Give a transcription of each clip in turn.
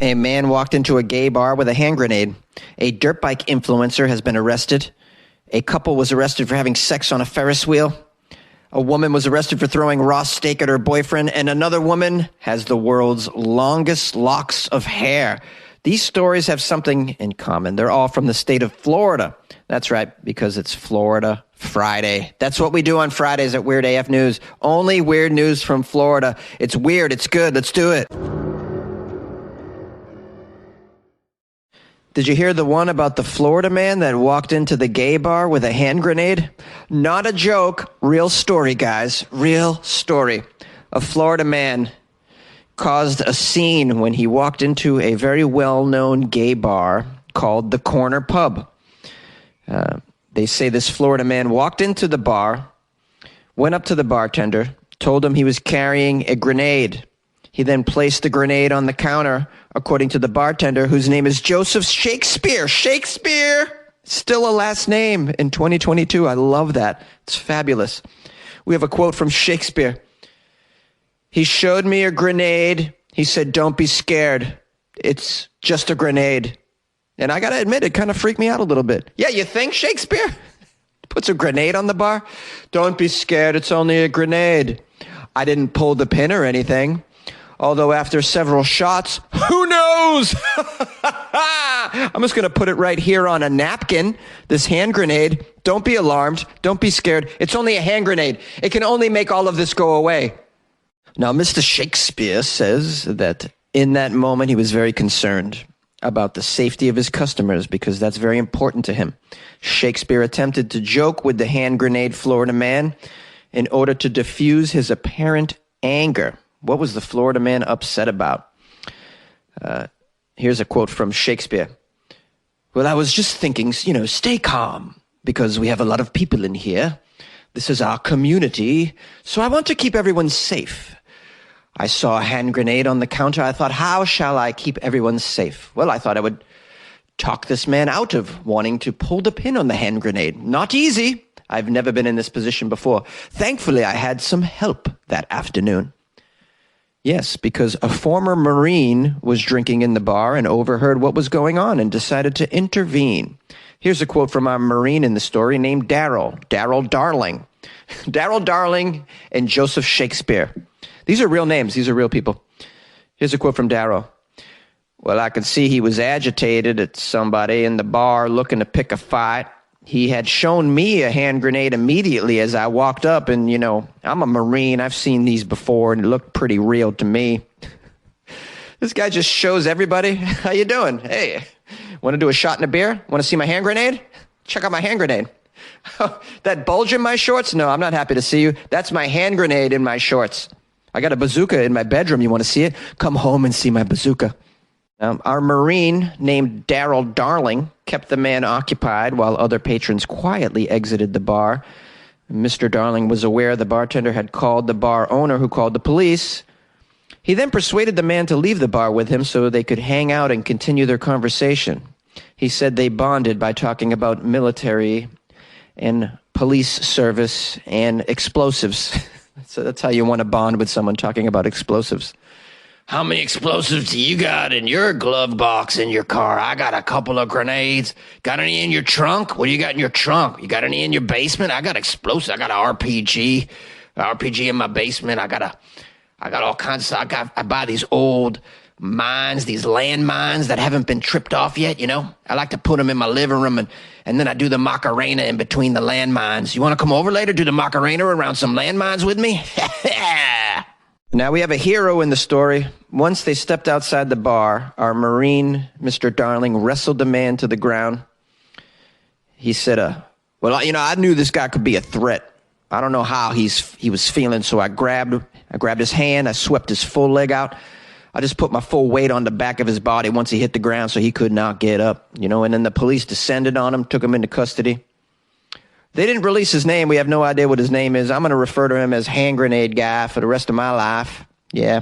A man walked into a gay bar with a hand grenade. A dirt bike influencer has been arrested. A couple was arrested for having sex on a Ferris wheel. A woman was arrested for throwing raw steak at her boyfriend. And another woman has the world's longest locks of hair. These stories have something in common. They're all from the state of Florida. That's right, because it's Florida Friday. That's what we do on Fridays at Weird AF News. Only weird news from Florida. It's weird. It's good. Let's do it. Did you hear the one about the Floridaman that walked into the gay bar with a hand grenade? Not a joke. Real story, guys. Real story. A Florida man caused a scene when he walked into a very well-known gay bar called the Corner Pub. They say this Florida man walked into the bar, went up to the bartender, told him he was carrying a grenade. He then placed the grenade on the counter, according to the bartender, whose name is Joseph Shakespeare. Shakespeare! Still a last name in 2022. I love that. It's fabulous. We have a quote from Shakespeare. He showed me a grenade. He said, "Don't be scared. It's just a grenade." And I got to admit, it kind of freaked me out a little bit. Yeah, you think, Shakespeare? Puts a grenade on the bar? Don't be scared. It's only a grenade. I didn't pull the pin or anything. Although after several shots, who knows? I'm just going to put it right here on a napkin, this hand grenade. Don't be alarmed. Don't be scared. It's only a hand grenade. It can only make all of this go away. Now, Mr. Shakespeare says that in that moment, he was very concerned about the safety of his customers because that's very important to him. Shakespeare attempted to joke with the hand grenade Florida man in order to diffuse his apparent anger. What was the Florida man upset about? Here's a quote from Shakespeare. "Well, I was just thinking, stay calm, because we have a lot of people in here. This is our community, so I want to keep everyone safe. I saw a hand grenade on the counter. I thought, how shall I keep everyone safe? Well, I thought I would talk this man out of wanting to pull the pin on the hand grenade. Not easy. I've never been in this position before. Thankfully, I had some help that afternoon." Yes, because a former Marine was drinking in the bar and overheard what was going on and decided to intervene. Here's a quote from our Marine in the story named Daryl Darling. Daryl Darling and Joseph Shakespeare. These are real names. These are real people. Here's a quote from Daryl. "Well, I could see he was agitated at somebody in the bar looking to pick a fight. He had shown me a hand grenade immediately as I walked up, and, I'm a Marine. I've seen these before, and it looked pretty real to me." This guy just shows everybody, how you doing? Hey, want to do a shot and a beer? Want to see my hand grenade? Check out my hand grenade. That bulge in my shorts? No, I'm not happy to see you. That's my hand grenade in my shorts. I got a bazooka in my bedroom. You want to see it? Come home and see my bazooka. Our Marine, named Daryl Darling, kept the man occupied while other patrons quietly exited the bar. Mr. Darling was aware the bartender had called the bar owner, who called the police. He then persuaded the man to leave the bar with him so they could hang out and continue their conversation. He said they bonded by talking about military and police service and explosives. So that's how you want to bond with someone, talking about explosives. "How many explosives do you got in your glove box in your car?" "I got a couple of grenades." "Got any in your trunk?" "What do you got in your trunk?" "You got any in your basement?" "I got explosives. I got an RPG in my basement. I got all kinds of stuff. I buy these old mines, these landmines that haven't been tripped off yet, I like to put them in my living room, and then I do the Macarena in between the landmines. You want to come over later, do the Macarena around some landmines with me?" Now we have a hero in the story. Once they stepped outside the bar, our Marine, Mr. Darling, wrestled the man to the ground. He said, "Well, I knew this guy could be a threat. I don't know how he was feeling, so I grabbed his hand, I swept his full leg out. I just put my full weight on the back of his body once he hit the ground so he could not get up, and then the police descended on him, took him into custody. They didn't release his name. We have no idea what his name is. I'm going to refer to him as Hand Grenade Guy for the rest of my life. Yeah.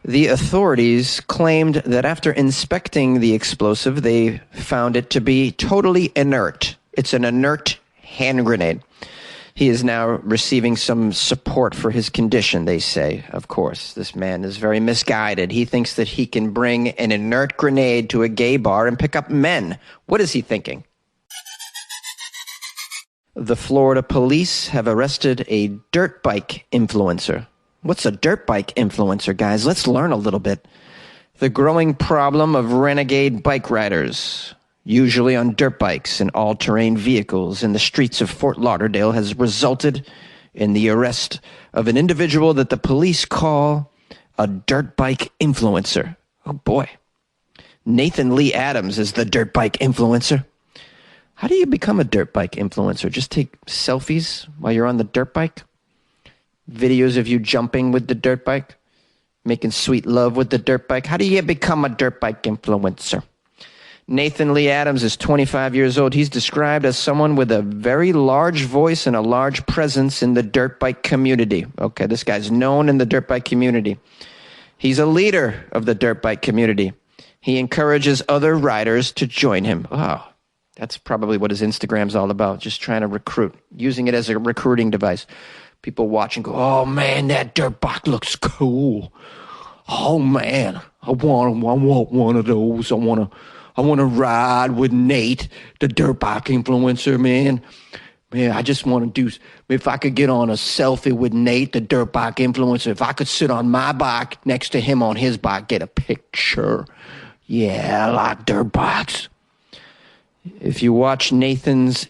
The authorities claimed that after inspecting the explosive, they found it to be totally inert. It's an inert hand grenade. He is now receiving some support for his condition, they say. Of course, this man is very misguided. He thinks that he can bring an inert grenade to a gay bar and pick up men. What is he thinking? The Florida police have arrested a dirt bike influencer. What's a dirt bike influencer, guys? Let's learn a little bit. The growing problem of renegade bike riders, usually on dirt bikes and all-terrain vehicles in the streets of Fort Lauderdale, has resulted in the arrest of an individual that the police call a dirt bike influencer. Oh boy. Nathan Lee Adams is the dirt bike influencer. How do you become a dirt bike influencer? Just take selfies while you're on the dirt bike? Videos of you jumping with the dirt bike? Making sweet love with the dirt bike? How do you become a dirt bike influencer? Nathan Lee Adams is 25 years old. He's described as someone with a very large voice and a large presence in the dirt bike community. Okay, this guy's known in the dirt bike community. He's a leader of the dirt bike community. He encourages other riders to join him. Oh, that's probably what his Instagram's all about, just trying to recruit, using it as a recruiting device. People watch and go, oh man, that dirt bike looks cool. Oh man, I want one of those. I want to ride with Nate, the dirt bike influencer, man. Man, I just want to do, if I could get on a selfie with Nate, the dirt bike influencer, if I could sit on my bike next to him on his bike, get a picture. Yeah, I like dirt bikes. If you watch Nathan's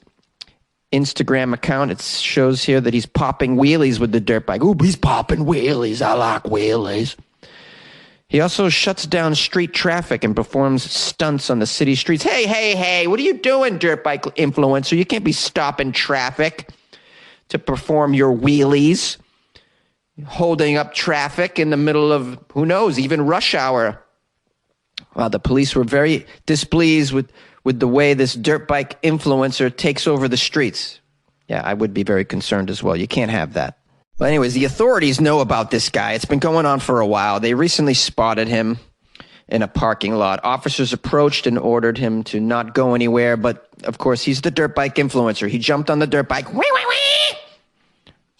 Instagram account, it shows here that he's popping wheelies with the dirt bike. Ooh, he's popping wheelies. I like wheelies. He also shuts down street traffic and performs stunts on the city streets. Hey, what are you doing, dirt bike influencer? You can't be stopping traffic to perform your wheelies, holding up traffic in the middle of, who knows, even rush hour. Wow, the police were very displeased with the way this dirt bike influencer takes over the streets. Yeah, I would be very concerned as well. You can't have that. But anyways, the authorities know about this guy. It's been going on for a while. They recently spotted him in a parking lot. Officers approached and ordered him to not go anywhere, but of course, he's the dirt bike influencer. He jumped on the dirt bike,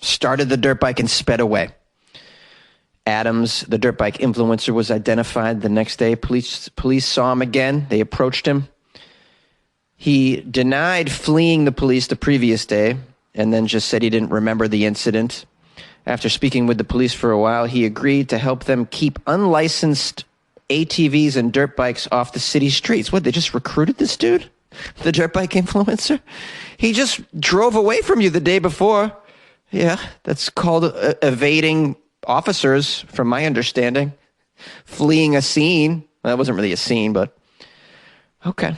started the dirt bike and sped away. Adams, the dirt bike influencer, was identified the next day. Police saw him again. They approached him. He denied fleeing the police the previous day and then just said he didn't remember the incident. After speaking with the police for a while, he agreed to help them keep unlicensed ATVs and dirt bikes off the city streets. What, they just recruited this dude? The dirt bike influencer? He just drove away from you the day before. Yeah, that's called evading officers, from my understanding. Fleeing a scene. Well, that wasn't really a scene, but okay.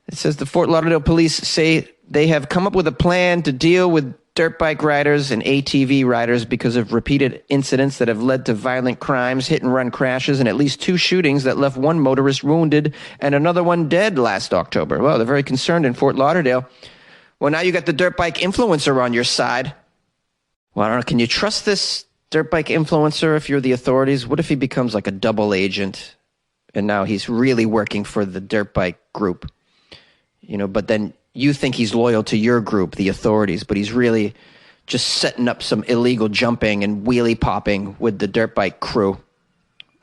It says the Fort Lauderdale police say they have come up with a plan to deal with dirt bike riders and ATV riders because of repeated incidents that have led to violent crimes, hit-and-run crashes, and at least 2 shootings that left one motorist wounded and another one dead last October. Well, they're very concerned in Fort Lauderdale. Well, now you got the dirt bike influencer on your side. Well, I don't know. Can you trust this dirt bike influencer if you're the authorities? What if he becomes like a double agent and now he's really working for the dirt bike group? You know, but then you think he's loyal to your group, the authorities, but he's really just setting up some illegal jumping and wheelie popping with the dirt bike crew.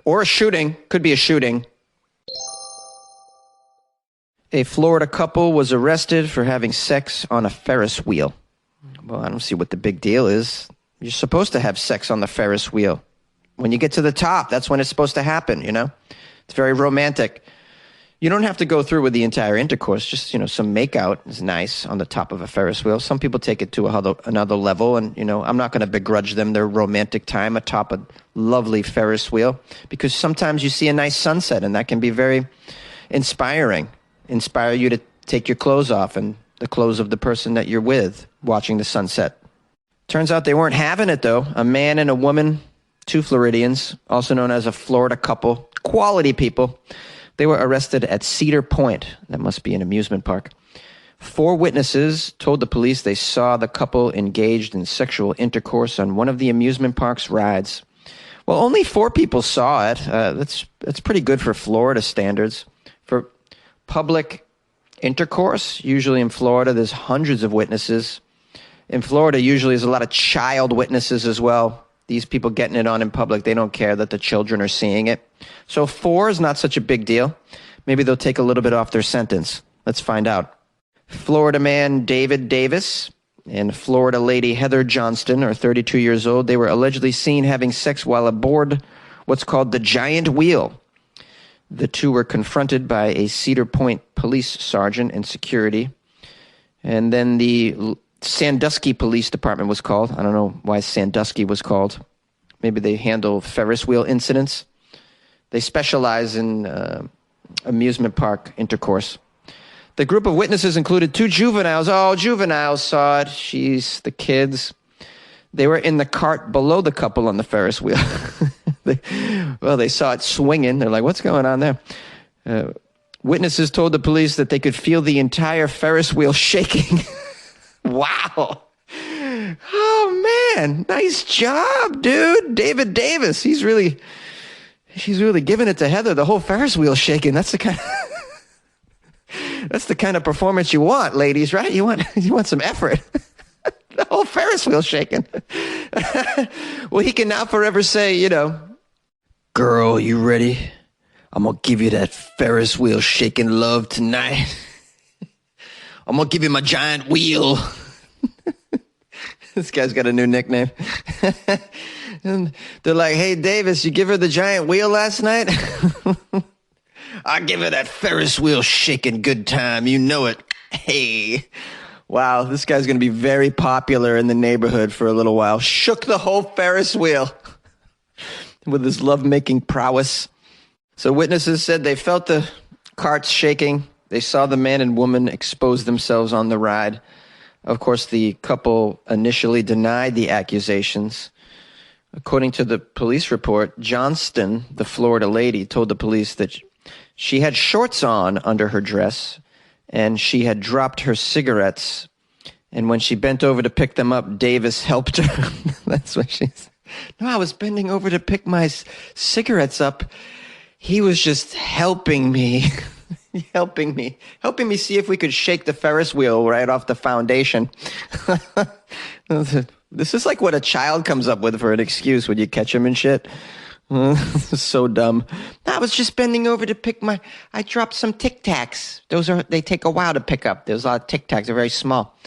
Or a shooting. Could be a shooting. A Florida couple was arrested for having sex on a Ferris wheel. Well, I don't see what the big deal is. You're supposed to have sex on the Ferris wheel. When you get to the top, that's when it's supposed to happen, you know? It's very romantic. You don't have to go through with the entire intercourse. Just, you know, some makeout is nice on the top of a Ferris wheel. Some people take it to another level, and, you know, I'm not going to begrudge them their romantic time atop a lovely Ferris wheel, because sometimes you see a nice sunset, and that can be very inspiring. Inspire you to take your clothes off and the clothes of the person that you're with watching the sunset. Turns out they weren't having it, though. A man and a woman, 2 Floridians, also known as a Florida couple, quality people. They were arrested at Cedar Point. That must be an amusement park. 4 witnesses told the police they saw the couple engaged in sexual intercourse on one of the amusement park's rides. Well, only 4 people saw it. That's pretty good for Florida standards. For public intercourse, usually in Florida, there's hundreds of witnesses. In Florida, usually there's a lot of child witnesses as well. These people getting it on in public, they don't care that the children are seeing it. So 4 is not such a big deal. Maybe they'll take a little bit off their sentence. Let's find out. Florida man David Davis and Florida lady Heather Johnston are 32 years old. They were allegedly seen having sex while aboard what's called the Giant Wheel. The two were confronted by a Cedar Point police sergeant and security. And then the Sandusky Police Department was called. I don't know why Sandusky was called. Maybe they handle Ferris wheel incidents. They specialize in amusement park intercourse. The group of witnesses included 2 juveniles. Oh, juveniles saw it. Jeez, the kids. They were in the cart below the couple on the Ferris wheel. They saw it swinging. They're like, what's going on there? Witnesses told the police that they could feel the entire Ferris wheel shaking. Wow. Oh, man. Nice job, dude. David Davis. She's really giving it to Heather. The whole Ferris wheel shaking. That's the kind of performance you want, ladies, right? You want some effort. The whole Ferris wheel shaking. Well, he can now forever say, girl, you ready? I'm going to give you that Ferris wheel shaking love tonight. I'm going to give you my giant wheel. This guy's got a new nickname. And they're like, hey, Davis, you give her the giant wheel last night? I'll give her that Ferris wheel shaking good time. You know it. Hey. Wow, this guy's going to be very popular in the neighborhood for a little while. Shook the whole Ferris wheel with his lovemaking prowess. So witnesses said they felt the carts shaking. They saw the man and woman expose themselves on the ride. Of course, the couple initially denied the accusations. According to the police report, Johnston, the Florida lady, told the police that she had shorts on under her dress and she had dropped her cigarettes. And when she bent over to pick them up, Davis helped her. That's what she said. No, I was bending over to pick my cigarettes up. He was just helping me. helping me see if we could shake the Ferris wheel right off the foundation. This is like what a child comes up with for an excuse when you catch him and shit. So dumb. I was just bending over to I dropped some Tic Tacs. They take a while to pick up. There's a lot of Tic Tacs. They're very small.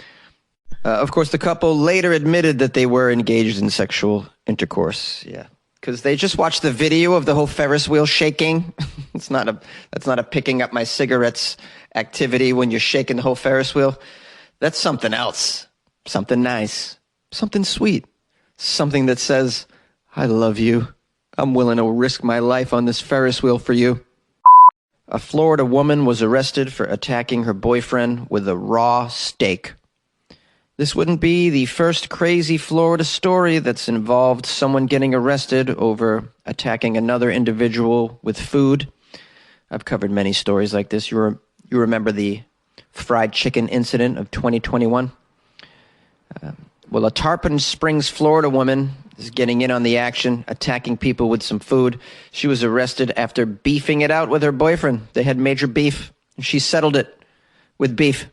Of course, the couple later admitted that they were engaged in sexual intercourse. Yeah. Because they just watched the video of the whole Ferris wheel shaking. That's not a picking up my cigarettes activity when you're shaking the whole Ferris wheel. That's something else. Something nice. Something sweet. Something that says, I love you. I'm willing to risk my life on this Ferris wheel for you. A Florida woman was arrested for attacking her boyfriend with a raw steak. This wouldn't be the first crazy Florida story that's involved someone getting arrested over attacking another individual with food. I've covered many stories like this. You remember the fried chicken incident of 2021? Well, a Tarpon Springs, Florida woman is getting in on the action, attacking people with some food. She was arrested after beefing it out with her boyfriend. They had major beef, and she settled it with beef.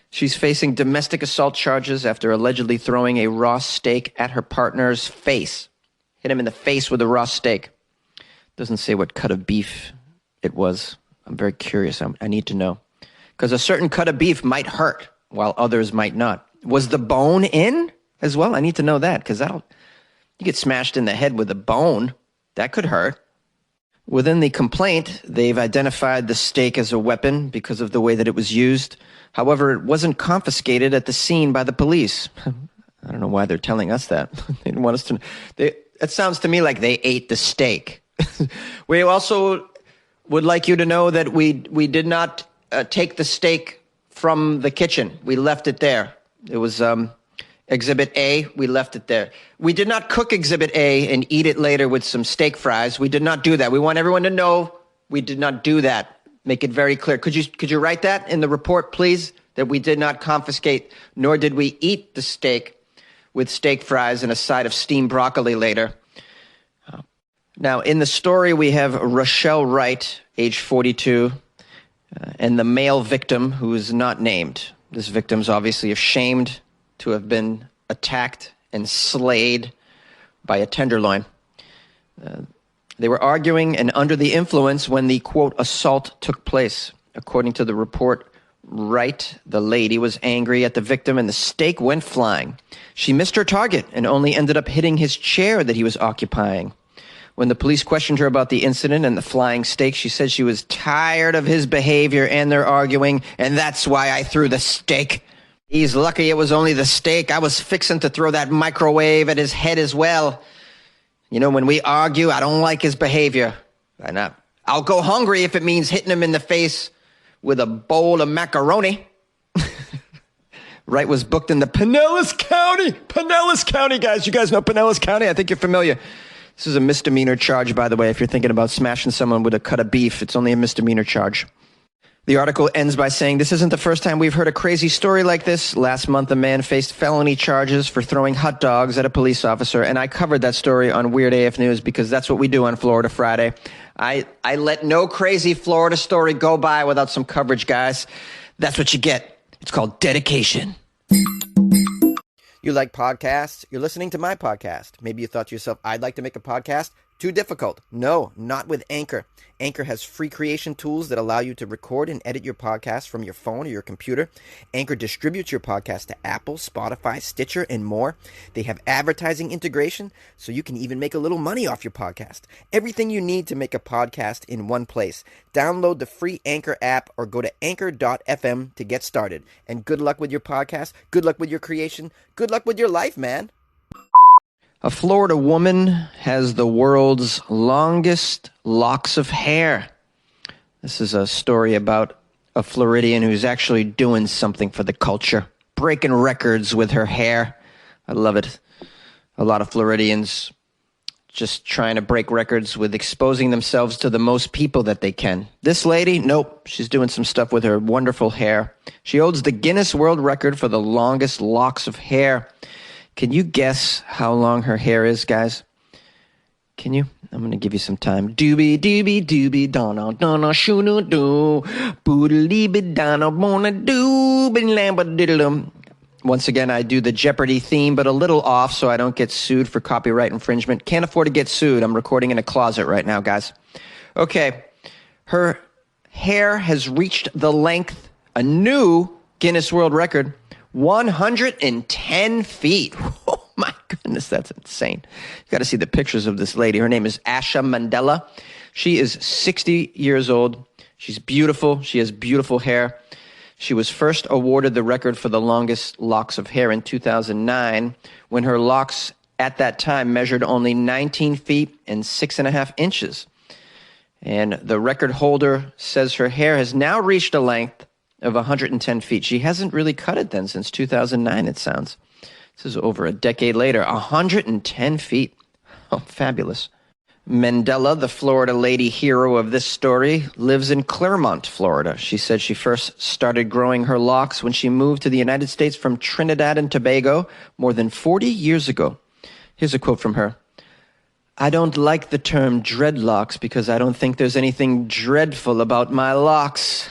She's facing domestic assault charges after allegedly throwing a raw steak at her partner's face. Hit him in the face with a raw steak. Doesn't say what cut of beef it was. I'm very curious. I need to know. Because a certain cut of beef might hurt, while others might not. Was the bone in as well? I need to know that, because you get smashed in the head with a bone. That could hurt. Within the complaint, they've identified the steak as a weapon because of the way that it was used. However, it wasn't confiscated at the scene by the police. I don't know why they're telling us that. They didn't want us to. It sounds to me like they ate the steak. We also would like you to know that we did not take the steak from the kitchen. We left it there. It was Exhibit A. We left it there. We did not cook Exhibit A and eat it later with some steak fries. We did not do that. We want everyone to know we did not do that. Make it very clear. Could you write that in the report, please? That we did not confiscate, nor did we eat the steak with steak fries and a side of steamed broccoli later. Now, in the story, we have Rochelle Wright, age 42, and the male victim who is not named. This victim's obviously ashamed to have been attacked and slayed by a tenderloin. They were arguing and under the influence when the, quote, assault took place. According to the report, Wright, the lady, was angry at the victim and the steak went flying. She missed her target and only ended up hitting his chair that he was occupying. When the police questioned her about the incident and the flying steak, she said she was tired of his behavior and their arguing, and that's why I threw the steak. He's lucky it was only the steak. I was fixing to throw that microwave at his head as well. You know, when we argue, I don't like his behavior. I'll go hungry if it means hitting him in the face with a bowl of macaroni. Wright was booked in the Pinellas County, guys. You guys know Pinellas County? I think you're familiar. This is a misdemeanor charge, by the way. If you're thinking about smashing someone with a cut of beef, it's only a misdemeanor charge. The article ends by saying, this isn't the first time we've heard a crazy story like this. Last month, a man faced felony charges for throwing hot dogs at a police officer, and I covered that story on Weird AF News because that's what we do on Florida Friday. I let no crazy Florida story go by without some coverage, guys. That's what you get. It's called dedication. You like podcasts? You're listening to my podcast. Maybe you thought to yourself, I'd like to make a podcast. Too difficult. No, not with Anchor. Anchor has free creation tools that allow you to record and edit your podcast from your phone or your computer. Anchor distributes your podcast to Apple, Spotify, Stitcher, and more. They have advertising integration, so you can even make a little money off your podcast. Everything you need to make a podcast in one place. Download the free Anchor app or go to anchor.fm to get started. And good luck with your podcast. Good luck with your creation. Good luck with your life, man. A Florida woman has the world's longest locks of hair. This is a story about a Floridian who's actually doing something for the culture, breaking records with her hair. I love it. A lot of Floridians just trying to break records with exposing themselves to the most people that they can. This lady, nope, she's doing some stuff with her wonderful hair. She holds the Guinness World Record for the longest locks of hair. Can you guess how long her hair is, guys? Can you? I'm going to give you some time. Doobie doobie doobie donna donna shoo doo boodly bidana bona doobie lamba diddlum. Once again, I do the Jeopardy theme, but a little off so I don't get sued for copyright infringement. Can't afford to get sued. I'm recording in a closet right now, guys. Okay. Her hair has reached the length, a new Guinness World Record, 110 feet. Oh my goodness, that's insane. You got to see the pictures of this lady. Her name is Asha Mandela. She is 60 years old. She's beautiful. She has beautiful hair. She was first awarded the record for the longest locks of hair in 2009 when her locks at that time measured only 19 feet and 6.5 inches. And the record holder says her hair has now reached a length of 110 feet. She hasn't really cut it then since 2009, it sounds. This is over a decade later. 110 feet. Oh, fabulous. Mandela, the Florida lady hero of this story, lives in Clermont, Florida. She said she first started growing her locks when she moved to the United States from Trinidad and Tobago more than 40 years ago. Here's a quote from her. I don't like the term dreadlocks because I don't think there's anything dreadful about my locks.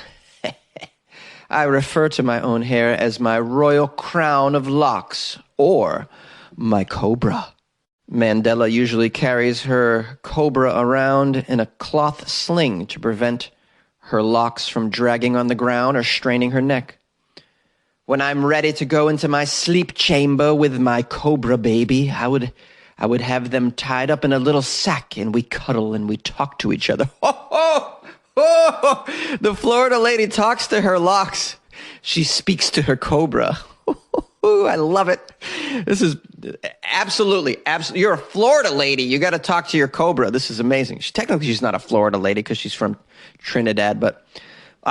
I refer to my own hair as my royal crown of locks, or my cobra. Mandela usually carries her cobra around in a cloth sling to prevent her locks from dragging on the ground or straining her neck. When I'm ready to go into my sleep chamber with my cobra baby, I would have them tied up in a little sack and we cuddle and we talk to each other. Ho, ho! Oh, the Florida lady talks to her locks. She speaks to her cobra. I love it. This is absolutely. You're a Florida lady. You got to talk to your cobra. This is amazing. Technically, she's not a Florida lady because she's from Trinidad, but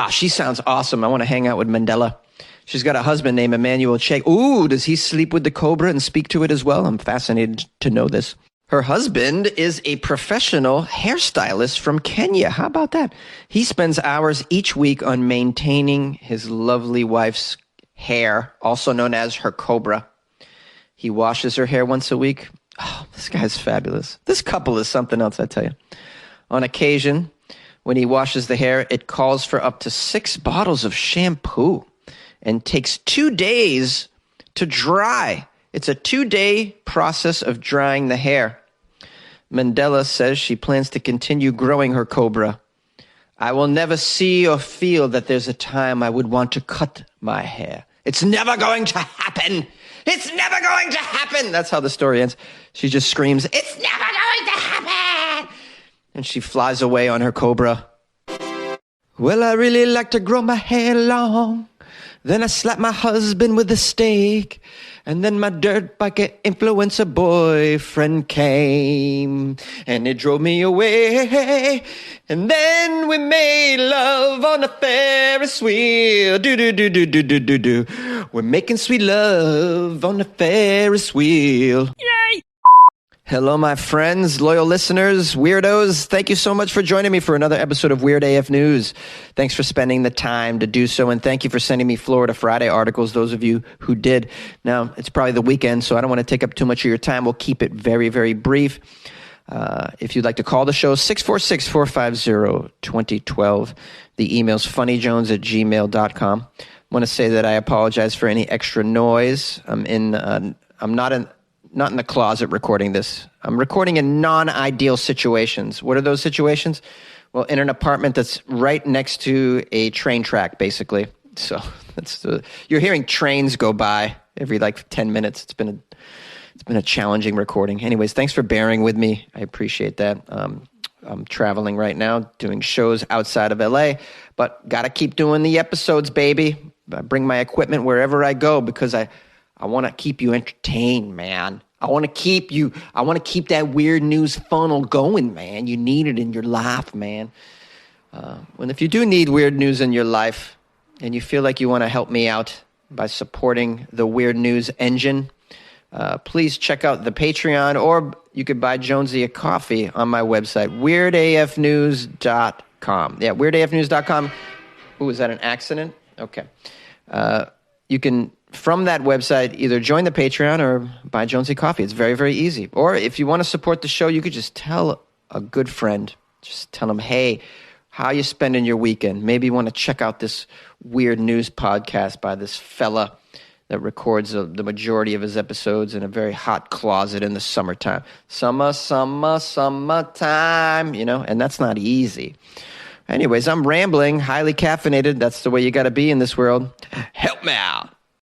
she sounds awesome. I want to hang out with Mandela. She's got a husband named Emmanuel Che. Ooh, does he sleep with the cobra and speak to it as well? I'm fascinated to know this. Her husband is a professional hairstylist from Kenya. How about that? He spends hours each week on maintaining his lovely wife's hair, also known as her cobra. He washes her hair once a week. Oh, this guy's fabulous. This couple is something else, I tell you. On occasion, when he washes the hair, it calls for up to 6 bottles of shampoo and takes 2 days to dry. It's a 2-day process of drying the hair. Mandela says she plans to continue growing her cobra. I will never see or feel that there's a time I would want to cut my hair. It's never going to happen. It's never going to happen. That's how the story ends. She just screams, it's never going to happen. And she flies away on her cobra. Well, I really like to grow my hair long. Then I slap my husband with a steak. And then my dirt biker influencer boyfriend came. And it drove me away. And then we made love on the Ferris wheel. Do-do-do-do-do-do-do-do. We're making sweet love on the Ferris wheel. Yay! Hello, my friends, loyal listeners, weirdos. Thank you so much for joining me for another episode of Weird AF News. Thanks for spending the time to do so, and thank you for sending me Florida Friday articles, those of you who did. Now, it's probably the weekend, so I don't want to take up too much of your time. We'll keep it very, very brief. If you'd like to call the show, 646-450-2012. The email's funnyjones@gmail.com. I want to say that I apologize for any extra noise. I'm not in the closet recording this. I'm recording in non-ideal situations. What are those situations? Well, in an apartment that's right next to a train track, basically. So you're hearing trains go by every 10 minutes. It's been a challenging recording. Anyways, thanks for bearing with me. I appreciate that. I'm traveling right now, doing shows outside of LA, but got to keep doing the episodes, baby. I bring my equipment wherever I go because I want to keep you entertained, man. I want to keep that weird news funnel going, man. You need it in your life, man. If you do need weird news in your life and you feel like you want to help me out by supporting the Weird News engine, please check out the Patreon, or you could buy Jonesy a coffee on my website, weirdafnews.com. Yeah, weirdafnews.com. Ooh, is that an accident? Okay. You can, from that website, either join the Patreon or buy Jonesy coffee. It's very, very easy. Or if you want to support the show, you could just tell a good friend. Just tell them, hey, how you spending your weekend? Maybe you want to check out this weird news podcast by this fella that records the majority of his episodes in a very hot closet in the summertime. Summertime, and that's not easy. Anyways, I'm rambling, highly caffeinated. That's the way you got to be in this world. Help me out.